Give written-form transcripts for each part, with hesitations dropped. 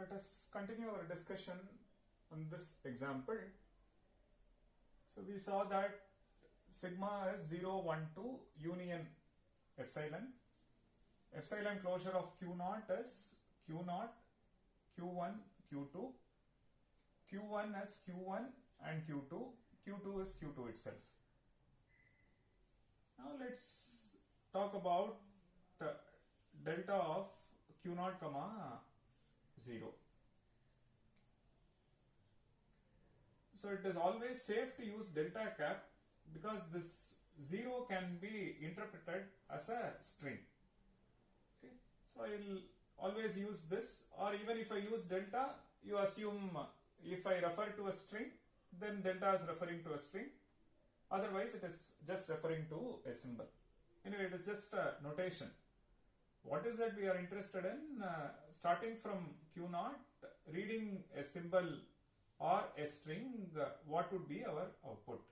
let us continue our discussion on this example. So we saw that sigma is 0, 1, 2 union epsilon. Epsilon closure of Q naught is Q naught, Q1, Q2. Q1 is Q1 and Q2. Q2 is Q2 itself. Now let's talk about delta of Q naught comma 0. So it is always safe to use delta cap because this 0 can be interpreted as a string. Okay. So I will always use this, or even if I use delta, you assume if I refer to a string, then delta is referring to a string. Otherwise it is just referring to a symbol. Anyway, it is just a notation. What is that we are interested in? Starting from Q naught, reading a symbol or a string, what would be our output?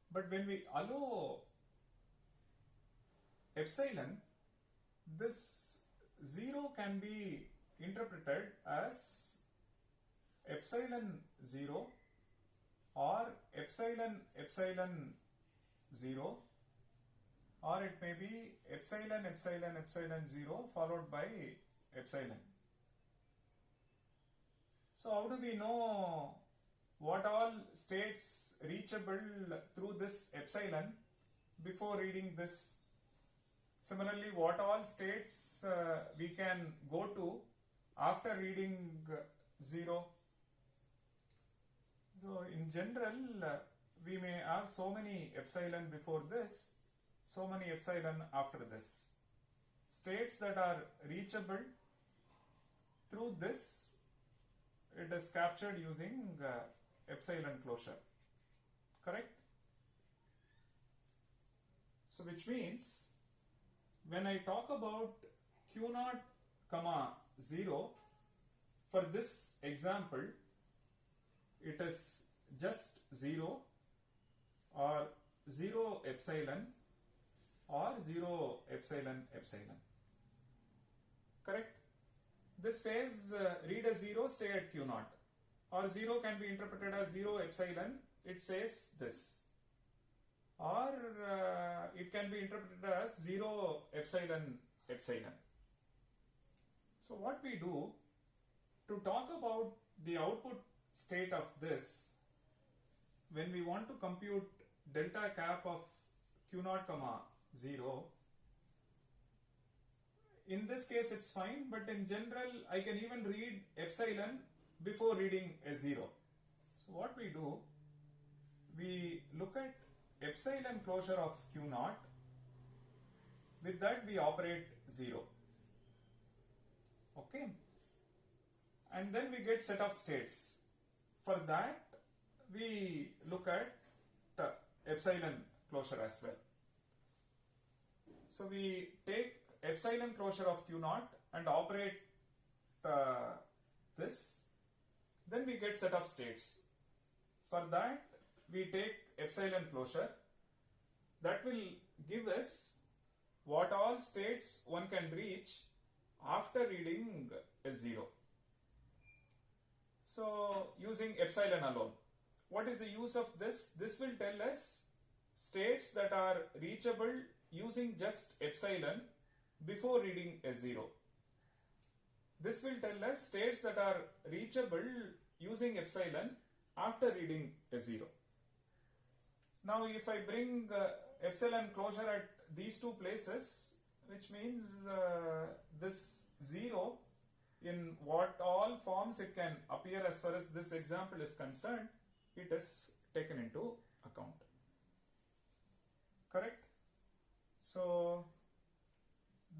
But when we allow epsilon, this 0 can be interpreted as epsilon 0 or epsilon 0, or it may be epsilon 0 followed by epsilon. So how do we know what all states reachable through this epsilon before reading this? Similarly, what all states we can go to after reading 0? So in general, we may have so many epsilon before this, so many epsilon after this. States that are reachable through this, it is captured using epsilon closure. Correct? So which means when I talk about Q naught comma 0, for this example, it is just 0 or 0 epsilon or 0 epsilon. Correct? This says read a 0, stay at Q naught, or 0 can be interpreted as 0 epsilon, it says this, or it can be interpreted as 0 epsilon. So what we do to talk about the output state of this, when we want to compute delta cap of Q naught comma 0, in this case it's fine, but in general I can even read epsilon before reading a 0. So what we do, we look at epsilon closure of Q naught, with that we operate 0. Okay, and then we get set of states. For that we look at epsilon closure as well. So we take epsilon closure of Q naught and operate this, then we get set of states. For that we take epsilon closure, that will give us what all states one can reach after reading a 0. So using epsilon alone, what is the use of this? This will tell us states that are reachable using just epsilon before reading a 0. This will tell us states that are reachable using epsilon after reading a 0. Now if I bring epsilon closure at these two places, which means this 0 in what all forms it can appear as far as this example is concerned, it is taken into account. Correct? So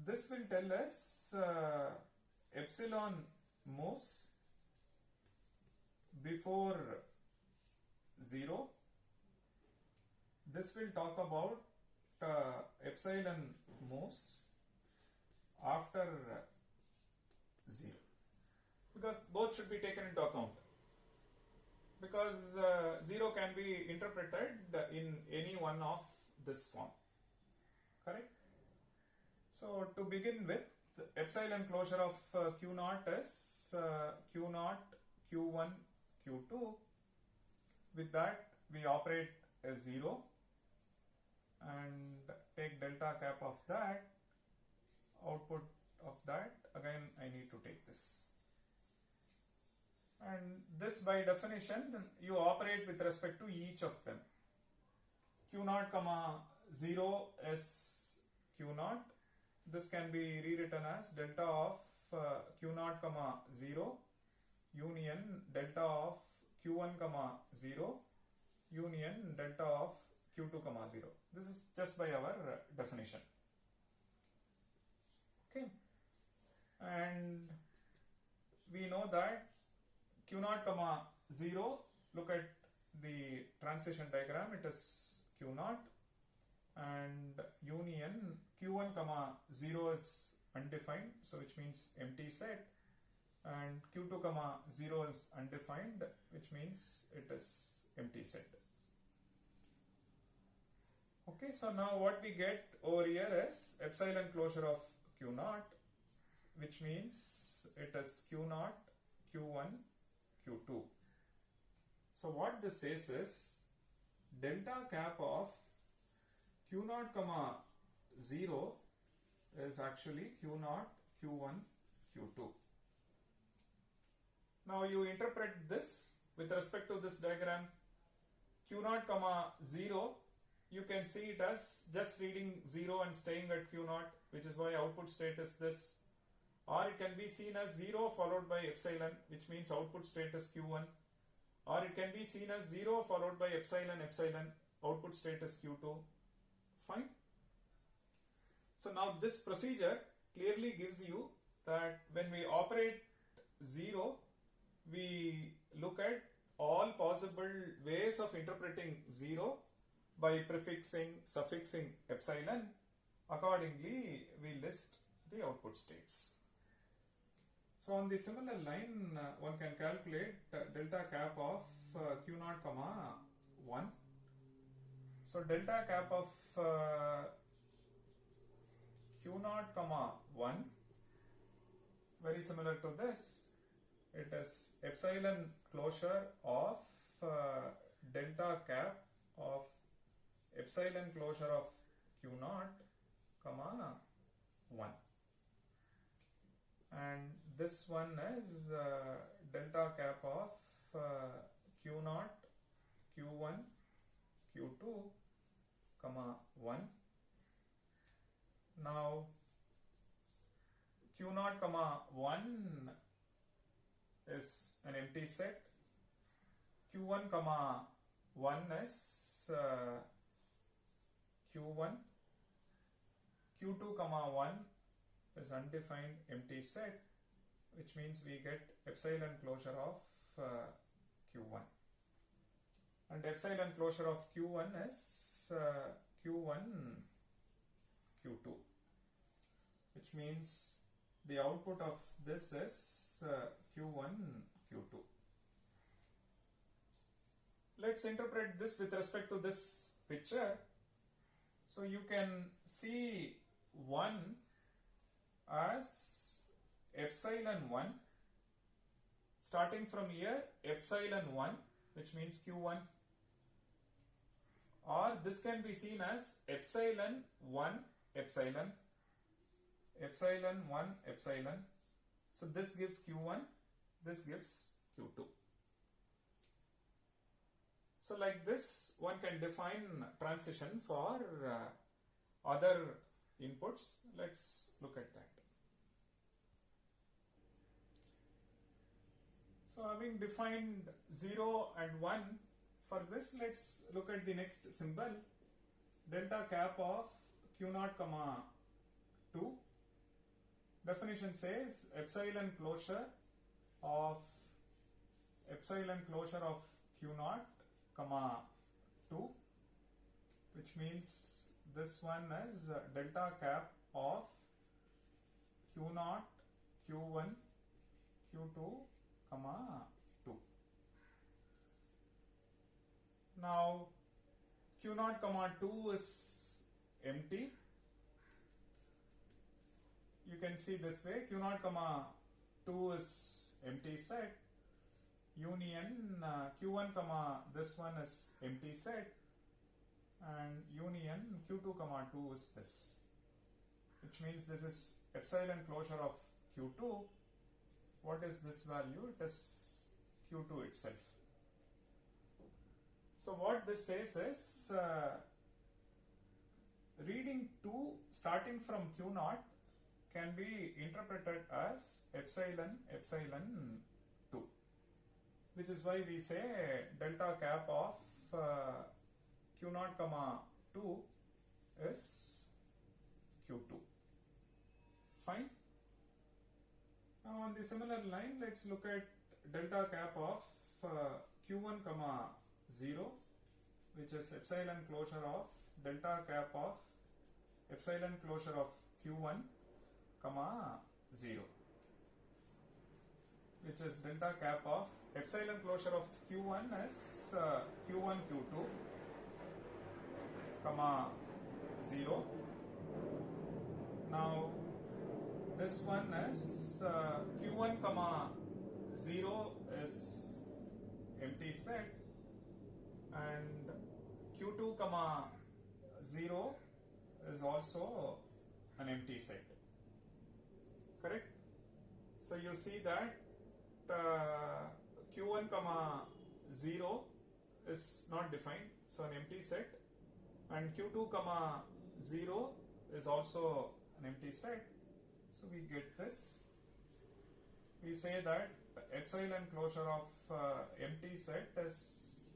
this will tell us epsilon moves before 0. This will talk about epsilon moves after 0, because both should be taken into account, because 0 can be interpreted in any one of this form. Correct? So to begin with, the epsilon closure of Q naught is Q naught, Q1, Q2. With that, we operate as 0 and take delta cap of that, output of that, again I need to take this. And this by definition, you operate with respect to each of them. Q naught comma 0 is Q naught. This can be rewritten as delta of Q naught comma 0 union delta of Q1 comma 0 union delta of Q2 comma 0. This is just by our definition. Okay. And we know that Q naught comma 0, look at the transition diagram, it is Q naught, and union Q1 comma 0 is undefined, so which means empty set, and Q2 comma 0 is undefined, which means it is empty set. Okay, so now what we get over here is epsilon closure of Q naught, which means it is Q naught, Q1, Q2. So what this says is delta cap of Q naught comma 0 is actually Q naught, Q1, Q2. Now you interpret this with respect to this diagram. Q naught comma 0, you can see it as just reading 0 and staying at Q naught, which is why output state is this. Or it can be seen as 0 followed by epsilon, which means output state is Q1. Or it can be seen as 0 followed by epsilon, epsilon, output state is Q2. Fine. So now this procedure clearly gives you that when we operate 0, we look at all possible ways of interpreting 0 by prefixing, suffixing epsilon. Accordingly, we list the output states. So on the similar line, one can calculate delta cap of Q naught comma 1. So delta cap of Q naught comma 1, very similar to this, it is epsilon closure of delta cap of epsilon closure of Q naught comma 1. And this one is delta cap of Q naught, Q1, Q2 comma 1. Now Q naught comma 1 is an empty set. Q1 comma 1 is Q1. Q2 comma 1 is undefined empty set, which means we get epsilon closure of Q1. And epsilon closure of Q1 is Q1, Q2, which means the output of this is Q1, Q2. Let's interpret this with respect to this picture. So you can see 1 as epsilon 1, starting from here epsilon 1, which means Q1, or this can be seen as epsilon 1 epsilon, epsilon 1 epsilon. So this gives Q1, this gives Q2. So like this one can define transition for other inputs. Let's look at that. So having defined 0 and 1, for this let's look at the next symbol, delta cap of Q naught comma 2. Definition says epsilon closure of Q naught comma 2, which means this one is delta cap of Q naught, Q1, Q2 comma 2. Now Q naught comma 2 is empty. you can see this way: q0 comma 2 is empty set, union q1 comma this one is empty set, and union q2 comma 2 is this, which means this is epsilon closure of q2. What is this value? It is q2 itself. So what this says is reading 2 starting from q0 can be interpreted as epsilon 2, which is why we say delta cap of q0 comma 2 is q2. Fine. Now on the similar line, let's look at delta cap of q1 comma 0, which is epsilon closure of delta cap of epsilon closure of q1 comma 0, which is delta cap of epsilon closure of q1 is q1 q2 comma 0. Now this one is q1 comma 0 is empty set, and q2 comma 0 is also an empty set. Correct? So you see that q1 comma 0 is not defined, so an empty set, and q2 comma 0 is also an empty set. So we get this. We say that the epsilon closure of empty set is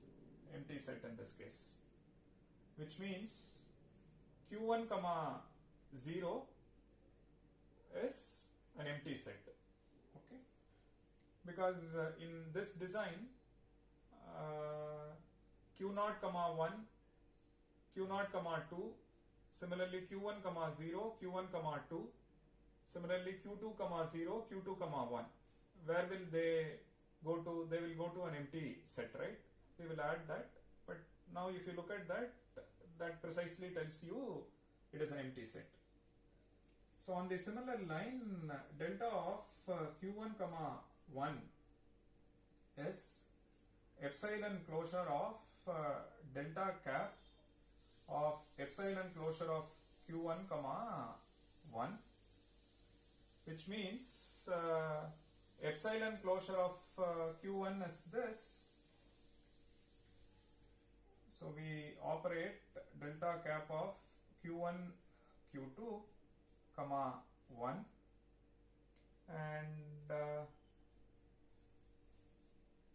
empty set in this case, which means q1 comma 0 is an empty set. Okay, because in this design q0 comma 1, q0 comma 2, similarly q1 comma 0, q1 comma 2, similarly q2 comma 0, q2 comma 1, where will they go to? They will go to an empty set, right? We will add that, but now if you look at that, that precisely tells you it is an empty set. So on the similar line, delta of q1 comma 1 is epsilon closure of delta cap of epsilon closure of q1 comma 1, which means epsilon closure of q1 is this. So we operate delta cap of q1 q2 comma 1, and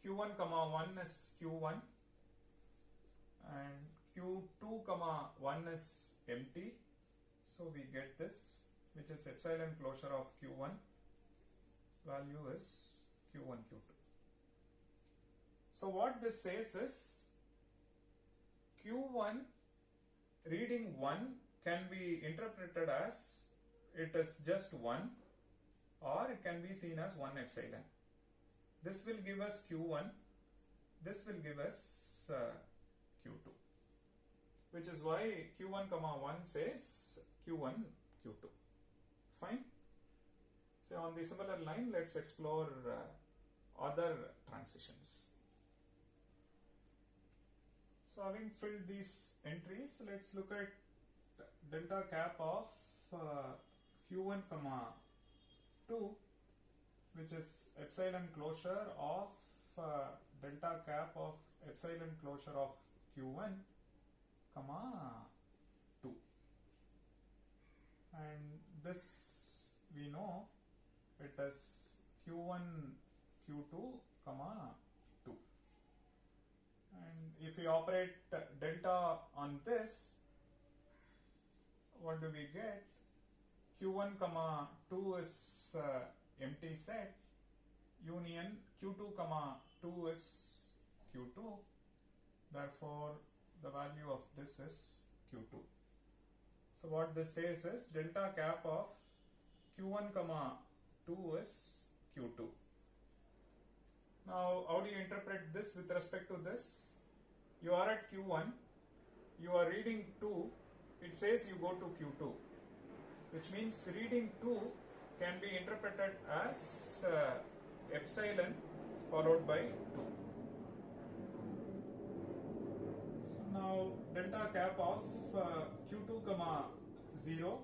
q1 comma 1 is q1, and q2 comma 1 is empty, so we get this, which is epsilon closure of q1, value is q1 q2. So what this says is q1 reading 1 can be interpreted as it is just 1, or it can be seen as 1 epsilon. This will give us q1, this will give us q2, which is why q1 comma 1 says q1 q2. Fine. So on the similar line, let's explore other transitions. So having filled these entries, let's look at delta cap of q1 comma 2, which is epsilon closure of delta cap of epsilon closure of q1 comma 2, and this we know it is q1 q2 comma 2, and if we operate delta on this, what do we get? q1 comma 2 is empty set, union q2 comma 2 is q2, therefore the value of this is q2. So what this says is delta cap of q1 comma 2 is q2. Now how do you interpret this with respect to this? You are at q1, you are reading 2, it says you go to q2, which means reading 2 can be interpreted as epsilon followed by 2. So now delta cap of q2 comma 0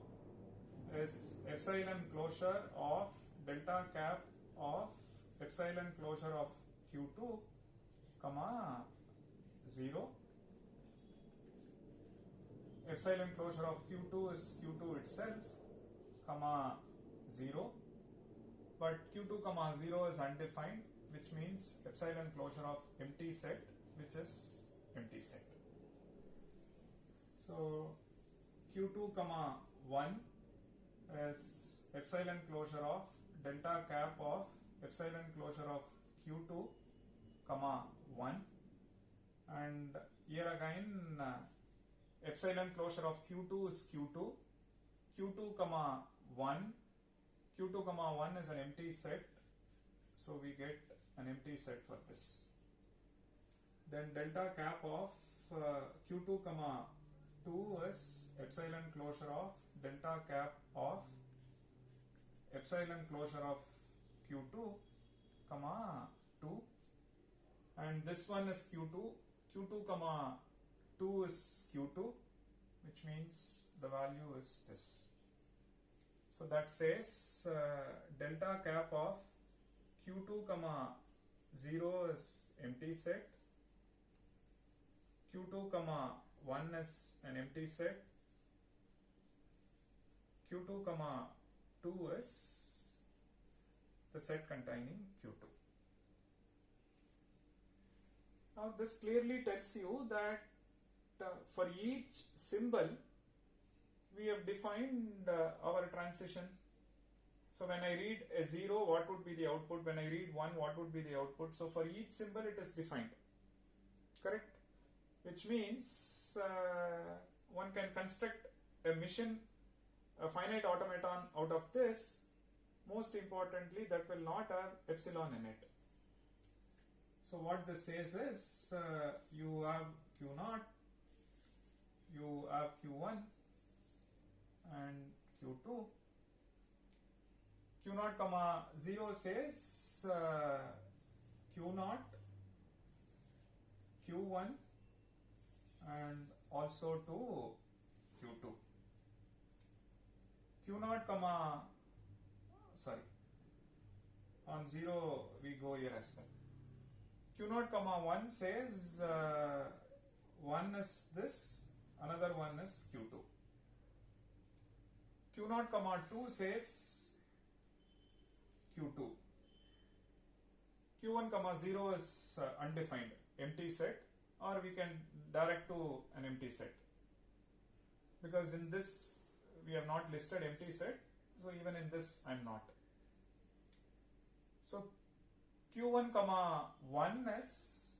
is epsilon closure of delta cap of epsilon closure of q2 comma 0. Epsilon closure of q2 is q2 itself comma 0, but q2 comma 0 is undefined, which means epsilon closure of empty set, which is empty set. So q2 comma 1 is epsilon closure of delta cap of epsilon closure of q2 comma 1, and here again epsilon closure of q2 is q2, q2 comma 1, q2 comma 1 is an empty set, so we get an empty set for this. Then delta cap of q2 comma 2 is epsilon closure of delta cap of epsilon closure of q2 comma 2, and this one is q2, q2 comma 2 is q2, which means the value is this. So that says delta cap of q2 comma 0 is empty set, q2 comma 1 is an empty set, q2 comma 2 is the set containing q2. Now this clearly tells you that for each symbol we have defined our transition. So when I read a 0, what would be the output? When I read 1, what would be the output? So for each symbol it is defined, correct? Which means one can construct a mission, a finite automaton out of this. Most importantly, that will not have epsilon in it. So what this says is you have q0, you have q1 and q2. q0 comma 0 says q0, q1 and also to q2. q0 comma, sorry, on 0 we go here as well. q0 comma 1 says 1 is this, another one is q2. q0 comma 2 says q2. q1 comma 0 is undefined, empty set, or we can direct to an empty set, because in this we have not listed empty set, so even in this I am not. So q1 comma 1 is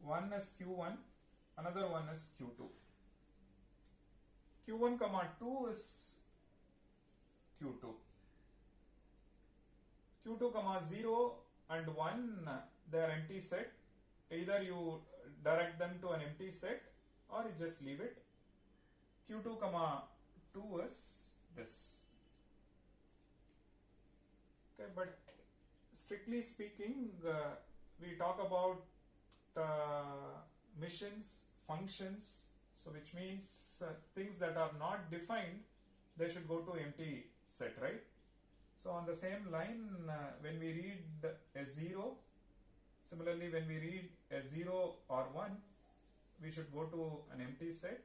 q1, another one is q2. q1 comma 2 is q2. q2 comma 0 and 1, they are empty set. Either you direct them to an empty set or you just leave it. q2 comma 2 is this. Okay, but strictly speaking, we talk about missions, functions, so which means things that are not defined, they should go to empty set, right? So on the same line, when we read a 0, similarly when we read a 0 or 1, we should go to an empty set,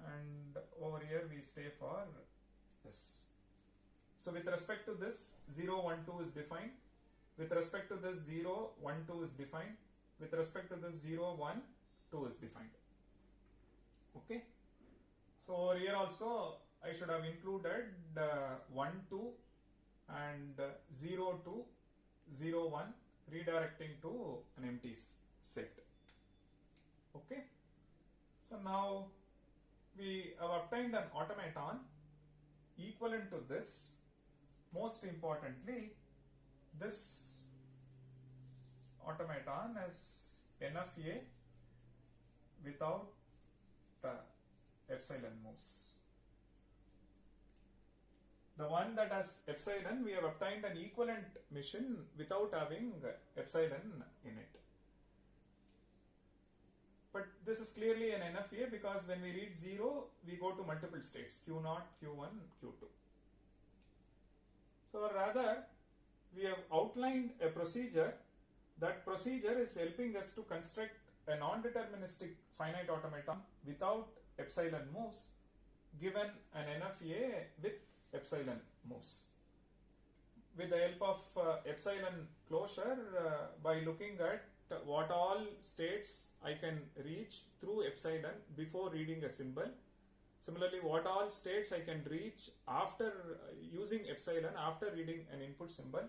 and over here we say for this. So with respect to this, 0, 1, 2 is defined. With respect to this, 0, 1, 2 is defined. With respect to this, 0, 1, 2 is defined. Okay. So over here also I should have included 1, 2 and 0, 2, 0, 1, redirecting to an empty set. Okay. So now we have obtained an automaton equivalent to this. Most importantly, this automaton is NFA without the epsilon moves. the one that has epsilon, we have obtained an equivalent mission without having epsilon in it. But this is clearly an NFA because when we read 0, we go to multiple states, Q0, Q1, Q2. So rather, we have outlined a procedure. That procedure is helping us to construct a non-deterministic finite automaton without epsilon moves, given an NFA with epsilon moves. With the help of epsilon closure, by looking at what all states I can reach through epsilon before reading a symbol. Similarly, what all states I can reach after using epsilon after reading an input symbol.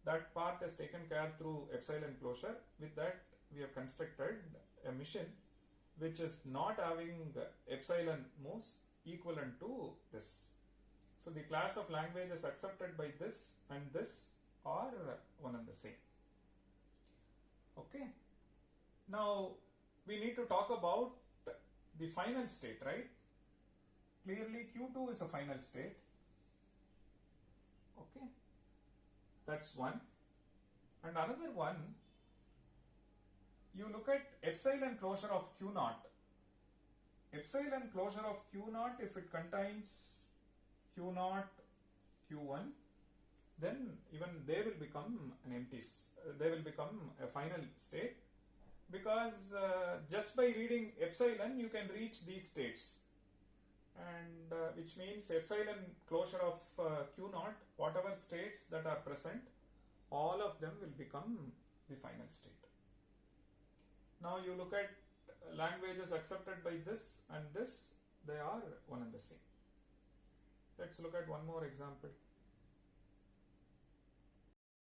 That part is taken care through epsilon closure. With that, we have constructed a mission which is not having epsilon moves equivalent to this. So the class of languages accepted by this and this are one and the same. Okay. Now we need to talk about the final state, right? Clearly Q2 is a final state. Okay. That's one. And another one, you look at epsilon closure of Q0. Epsilon closure of Q0, if it contains Q0, Q1, then even they will become an empty, they will become a final state, because just by reading epsilon you can reach these states, and which means epsilon closure of Q0, whatever states that are present, all of them will become the final state. Now you look at languages accepted by this and this, they are one and the same. Let's look at one more example.